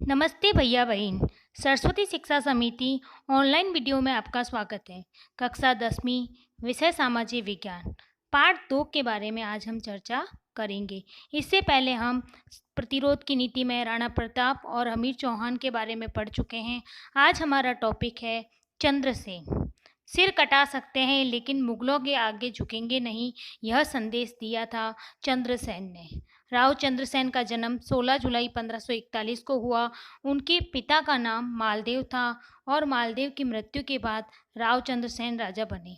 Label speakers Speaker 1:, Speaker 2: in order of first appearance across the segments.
Speaker 1: नमस्ते भैया बहन। सरस्वती शिक्षा समिति ऑनलाइन वीडियो में आपका स्वागत है। कक्षा 10वीं, विषय सामाजिक विज्ञान, पाठ 2 के बारे में आज हम चर्चा करेंगे। इससे पहले हम प्रतिरोध की नीति में राणा प्रताप और हमीर चौहान के बारे में पढ़ चुके हैं। आज हमारा टॉपिक है चंद्रसेन। सिर कटा सकते हैं लेकिन मुगलों के आगे झुकेंगे नहीं, यह संदेश दिया था चंद्रसेन ने। राव चंद्रसेन का जन्म 16 जुलाई 1541 को हुआ। उनके पिता का नाम मालदेव था और मालदेव की मृत्यु के बाद राव चंद्रसेन राजा बने।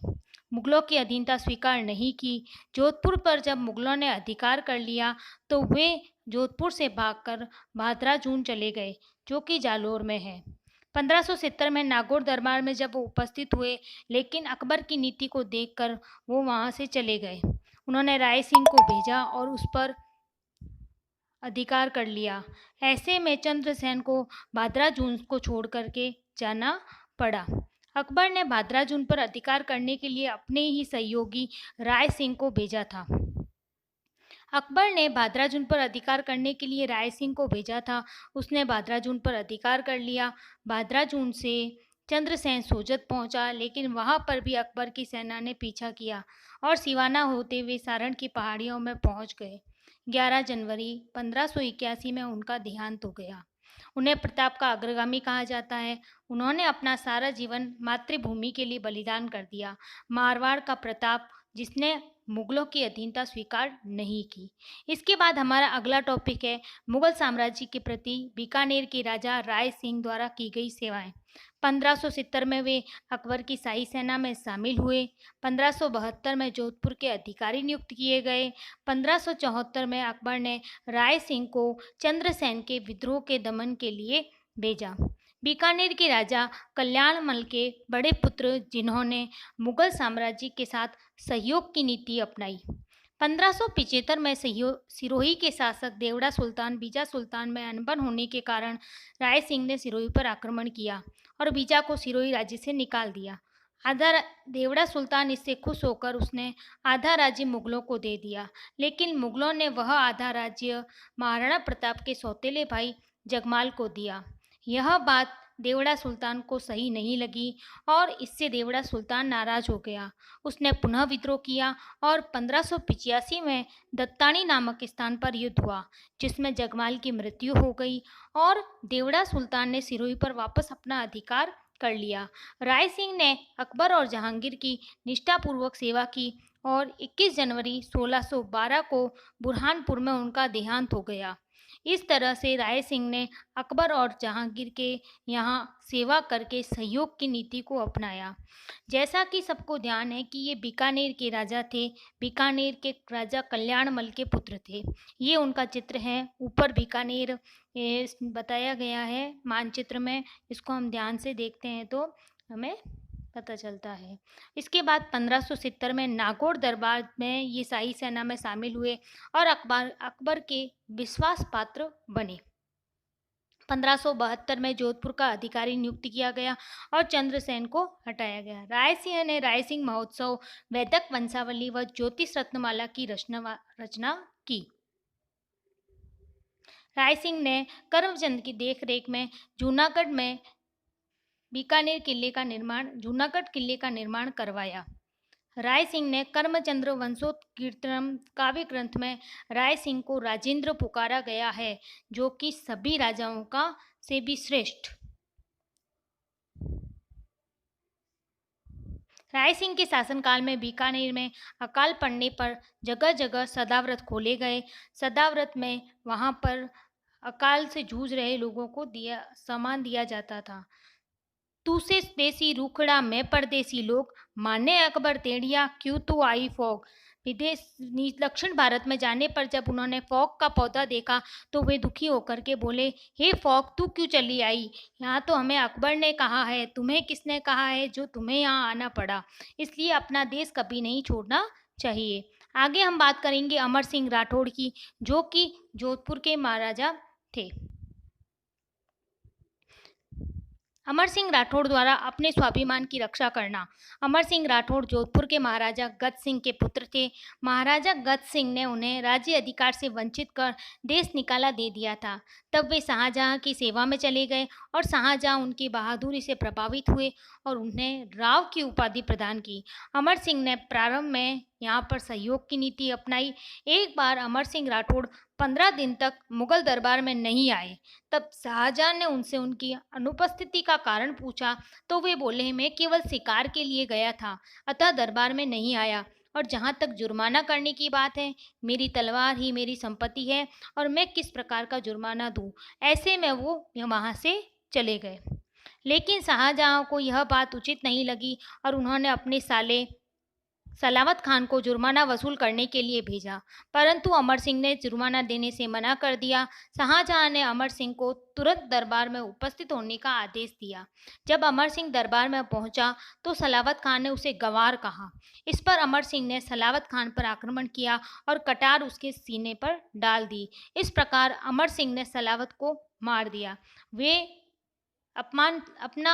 Speaker 1: मुगलों की अधीनता स्वीकार नहीं की। जोधपुर पर जब मुगलों ने अधिकार कर लिया तो वे जोधपुर से भागकर भादरा जून चले गए, जो कि जालौर में है। 1570 में नागौर दरबार में जब वो उपस्थित हुए, लेकिन अकबर की नीति को देखकर वो वहां से चले गए। उन्होंने राय सिंह को भेजा और उस पर अधिकार कर लिया। ऐसे में चंद्रसेन को भादरा जून को छोड़ करके जाना पड़ा। अकबर ने भादरा जून पर अधिकार करने के लिए अपने ही सहयोगी राय सिंह को भेजा था। अकबर ने भादरा जून पर अधिकार करने के लिए राय सिंह को भेजा था। उसने भादरा जून पर अधिकार कर लिया। भादरा जून से चंद्रसेन सोजत पहुंचा, लेकिन वहां पर भी अकबर की सेना ने पीछा किया और सिवाना होते हुए सारण की पहाड़ियों में पहुंच गए। 11 जनवरी 1581 में उनका देहांत हो गया। उन्हें प्रताप का अग्रगामी कहा जाता है। उन्होंने अपना सारा जीवन मातृभूमि के लिए बलिदान कर दिया। मारवाड़ का प्रताप, जिसने मुगलों की अधीनता स्वीकार नहीं की। इसके बाद हमारा अगला टॉपिक है मुगल साम्राज्य के प्रति बीकानेर के राजा राय सिंह द्वारा की गई सेवाएं। 1570 में वे अकबर की शाही सेना में शामिल हुए। 1572 में जोधपुर के अधिकारी नियुक्त किए गए। 1574 में अकबर ने राय सिंह को चंद्रसेन के विद्रोह के दमन के लिए भेजा। बीकानेर के राजा कल्याणमल के बड़े पुत्र, जिन्होंने मुगल साम्राज्य के साथ सहयोग की नीति अपनाई। 1575 में सिरोही के शासक देवड़ा सुल्तान बीजा सुल्तान में अनबन होने के कारण राय सिंह ने सिरोही पर आक्रमण किया और बीजा को सिरोही राज्य से निकाल दिया। देवड़ा सुल्तान इससे खुश होकर उसने आधा राज्य मुगलों को दे दिया, लेकिन मुगलों ने वह आधा राज्य महाराणा प्रताप के सौतेले भाई जगमाल को दिया। यह बात देवड़ा सुल्तान को सही नहीं लगी और इससे देवड़ा सुल्तान नाराज हो गया। उसने पुनः विद्रोह किया और 1585 में दत्तानी नामक स्थान पर युद्ध हुआ, जिसमें जगमाल की मृत्यु हो गई और देवड़ा सुल्तान ने सिरोही पर वापस अपना अधिकार कर लिया। राय सिंह ने अकबर और जहांगीर की निष्ठापूर्वक सेवा की और 21 जनवरी 1612 को बुरहानपुर में उनका देहांत हो गया। इस तरह से राय सिंह ने अकबर और जहांगीर के यहाँ सेवा करके सहयोग की नीति को अपनाया। जैसा कि सबको ध्यान है कि ये बीकानेर के राजा थे। बीकानेर के राजा कल्याणमल के पुत्र थे। ये उनका चित्र है। ऊपर बीकानेर बताया गया है मानचित्र में। इसको हम ध्यान से देखते हैं तो हमें पता चलता है। इसके बाद 1570 में नागौर दरबार में ये शाही सेना में शामिल हुए और अकबर के विश्वास पात्र बने। 1572 में जोधपुर का अधिकारी नियुक्त किया गया और चंद्रसेन को हटाया गया। राय सिंह ने राय सिंह महोत्सव, वैदिक वंशावली व ज्योतिष रत्नमाला की रचना की। राय सिंह ने करमचंद की देखरेख में जूनागढ़ किले का निर्माण करवाया। राय सिंह ने कर्मचंद्र वंशोत्कीर्तनम काव्य ग्रंथ में राय सिंह को राजेंद्र पुकारा गया है, जो कि सभी राजाओं का से भी श्रेष्ठ। राय सिंह के शासनकाल में बीकानेर में अकाल पड़ने पर जगह जगह सदाव्रत खोले गए। सदाव्रत में वहां पर अकाल से जूझ रहे लोगों को सामान दिया जाता था। तू से देसी रूखड़ा मैं परदेसी लोग, माने अकबर तेड़िया क्यों तू आई फॉग। दक्षिण भारत में जाने पर जब उन्होंने फॉग का पौधा देखा तो वे दुखी होकर के बोले, हे फॉग तू क्यों चली आई? यहाँ तो हमें अकबर ने कहा है, तुम्हें किसने कहा है जो तुम्हें यहाँ आना पड़ा? इसलिए अपना देश कभी नहीं छोड़ना चाहिए। आगे हम बात करेंगे अमर सिंह राठौड़ की, जो कि जोधपुर के महाराजा थे। अमर सिंह राठौड़ द्वारा अपने स्वाभिमान की रक्षा करना। अमर सिंह राठौड़ जोधपुर के महाराजा गद सिंह के पुत्र थे। महाराजा गद सिंह ने उन्हें राज्य अधिकार से वंचित कर देश निकाला दे दिया था। तब वे शाहजहां की सेवा में चले गए और शाहजहां उनकी बहादुरी से प्रभावित हुए और उन्हें राव की उपाधि प्रदान की। अमर सिंह ने प्रारंभ में यहाँ पर सहयोग की नीति अपनाई। एक बार अमर सिंह राठौड़ 15 दिन तक मुगल दरबार में नहीं आए। तब शाहजहां ने उनसे उनकी अनुपस्थिति का कारण पूछा तो वे बोले, मैं केवल शिकार के लिए गया था, अतः दरबार में नहीं आया। और जहाँ तक जुर्माना करने की बात है, मेरी तलवार ही मेरी संपत्ति है और मैं किस प्रकार का जुर्माना दूँ। ऐसे में वो वहाँ से चले गए। लेकिन शाहजहां को यह बात उचित नहीं लगी और उन्होंने अपने साले सलावत खान को जुर्माना वसूल करने के लिए भेजा, परंतु अमर सिंह ने जुर्माना देने से मना कर दिया। शाहजहां ने अमर सिंह को तुरंत दरबार में उपस्थित होने का आदेश दिया। जब अमर सिंह दरबार में पहुंचा तो सलावत खान ने उसे गंवार कहा। इस पर अमर सिंह ने सलावत खान पर आक्रमण किया और कटार उसके सीने पर डाल दी। इस प्रकार अमर सिंह ने सलावत को मार दिया। वे अपना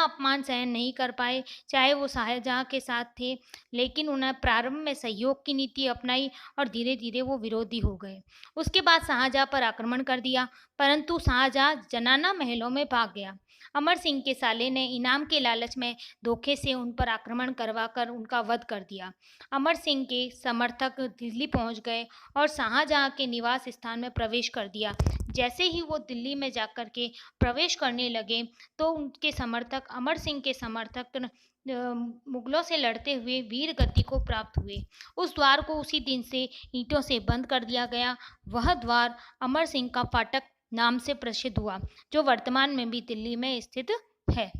Speaker 1: अपमान सहन नहीं कर पाए, चाहे वो शाहजहां के साथ थे, लेकिन उन्हें प्रारंभ में सहयोग की नीति अपनाई और धीरे धीरे वो विरोधी हो गए। उसके बाद शाहजहां पर आक्रमण कर दिया, परंतु शाहजहां जनाना महलों में भाग गया। अमर सिंह के साले ने इनाम के लालच में धोखे से उन पर आक्रमण करवाकर उनका वध कर दिया। अमर सिंह के समर्थक दिल्ली पहुंच गए और शाहजहां के निवास स्थान में प्रवेश कर दिया। जैसे ही वो दिल्ली में जाकर के प्रवेश करने लगे तो उनके समर्थक अमर सिंह के समर्थक मुगलों से लड़ते हुए वीर गति को प्राप्त हुए। उस द्वार को उसी दिन से ईंटों से बंद कर दिया गया। वह द्वार अमर सिंह का फाटक नाम से प्रसिद्ध हुआ, जो वर्तमान में भी दिल्ली में स्थित है।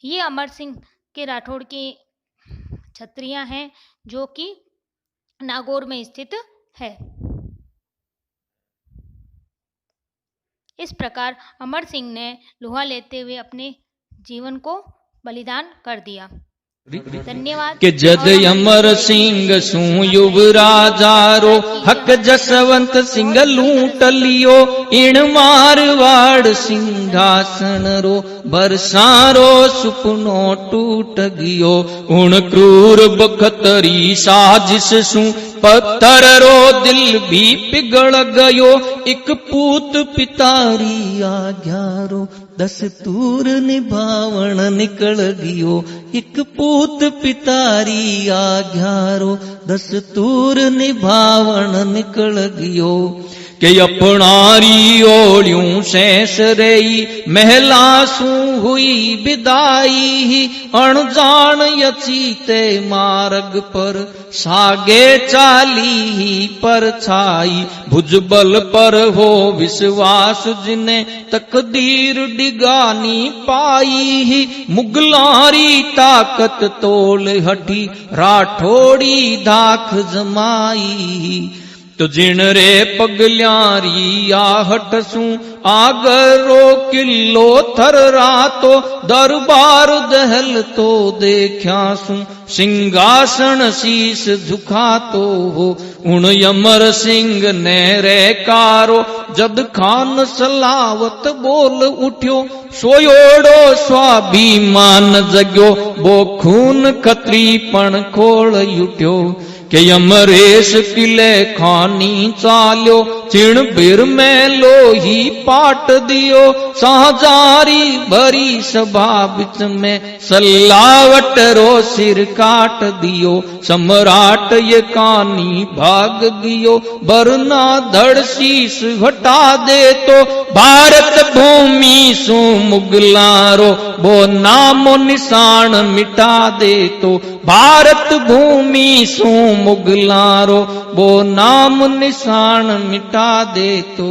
Speaker 1: ये अमर सिंह के राठौड़ की छत्रियां हैं जो कि नागौर में स्थित है। इस प्रकार अमर सिंह ने लोहा लेते हुए अपने जीवन को बलिदान कर दिया। धन्यवाद।
Speaker 2: कि जद अमर सिंह सू युवराजारो हक जसवंत सिंह लूट लियो इण मारवाड़ सिंहासन रो बरसारो सुपनो टूट गयो उण क्रूर बखतरी साजिश सू पत्थर रो दिल भी पिघल गयो एक पूत पितारी आज्ञारो दस्तूर निभावण निकल गयो एक पूत पितारी आज्ञारो दस्तूर निभावण निकल गयो के अपनारी ओलियों शेष रही महला सू हुई विदाई अणजान यचीते मार्ग पर सागे चाली पर छाई भुजबल पर हो विश्वास जिने तकदीर डिगानी पाई मुगलारी ताकत तोल हटी राठौड़ी धाक जमाई तो जिन रे पगल्यारी आहट सू आगरो किलो थर रातो दरबार दहल तो देखा सू सिंहासन शीस झुकातो हो उन अमर सिंह ने रे कारो जद खान सलावत बोल उठ्यो सोयोड़ो स्वाभिमान जग्यो वो खून खतरी पण खोल उठ्यो के अमरेश किले खानी चाल्यो चिण बिर में लोही पाट दियो साजारी भरी सभा बिच में सलावट रो सिर काट दियो सम्राट ये कानी भाग गियो बरना धड़ शीस हटा दे तो भारत भूमि सु मुगलारो वो नामो निशान मिटा दे तो भारत भूमि सु मुगलारो वो नाम निशान मिटा दे तो